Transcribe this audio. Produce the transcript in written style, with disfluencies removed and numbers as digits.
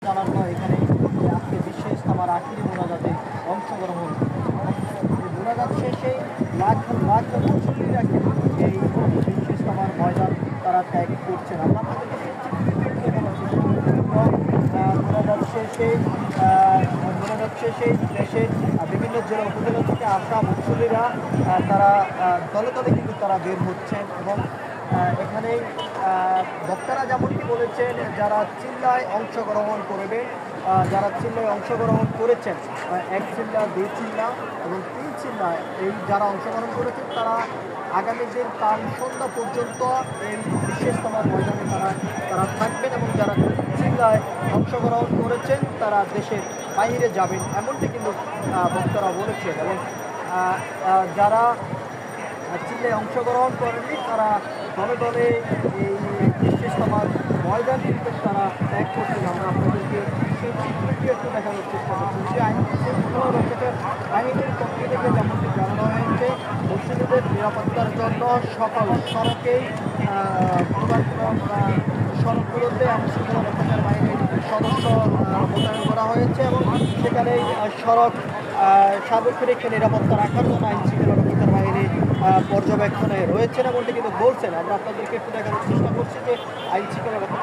জানানো হয় এখানে আজকে বিশ্ব ইজতেমার আখিরি মোনাজাতে অংশগ্রহণ। এই মোনাজাত শেষে লাখ লাখ মুসল্লিরা কিন্তু এই বিশ্ব ইজতেমার ময়দান তারা ত্যাগ করছেন। আমরা আপনাদেরকে মোনাজাত শেষে দেশের বিভিন্ন জেলা উপজেলা থেকে আসা মুসল্লিরা তারা দলে দলে কিন্তু তারা বের হচ্ছেন এবং এখানেই বক্তারা যেমনটি বলেছেন যারা চিল্লায় অংশগ্রহণ করবেন, যারা চিল্লায় অংশগ্রহণ করেছেন, এক চিল্লা, দুই চিল্লা এবং তিন চিল্লা, এই যারা অংশগ্রহণ করেছেন তারা আগামী দিন কাল সন্ধ্যা পর্যন্ত এই বিশেষতমার ময়দানে তারা থাকবেন এবং যারা চিল্লায় অংশগ্রহণ করেছেন তারা দেশের বাইরে যাবেন, এমনটি কিন্তু বক্তারা বলেছেন। এবং যারা চিল্লায় অংশগ্রহণ করেননি তারা দলে দলে এই বিশেষতমার ময়দান কিন্তু তারা ত্যাগ করছেন। আমরা আপনাদেরকে সেই চিত্রটি একটু দেখানোর চেষ্টা করছি যে বাহিনীর পক্ষ থেকে যেমনটি জানানো হয়েছে মুসলিমদের নিরাপত্তার জন্য সকল সড়কেই সড়কগুলোতে আইনশৃঙ্খলা রক্ষাকারী বাহিনীর সদস্য মোতায়েন করা হয়েছে এবং সেখানেই সড়ক সার্বক্ষণিক নিরাপত্তা রাখার জন্য আইনশৃঙ্খলা রক্ষাকারী বাহিনী পর্যবেক্ষণে রয়েছেন এমনটি কিন্তু বলছেন। আমরা আপনাদেরকে একটু দেখানোর চেষ্টা করছি যে আইনশৃঙ্খলা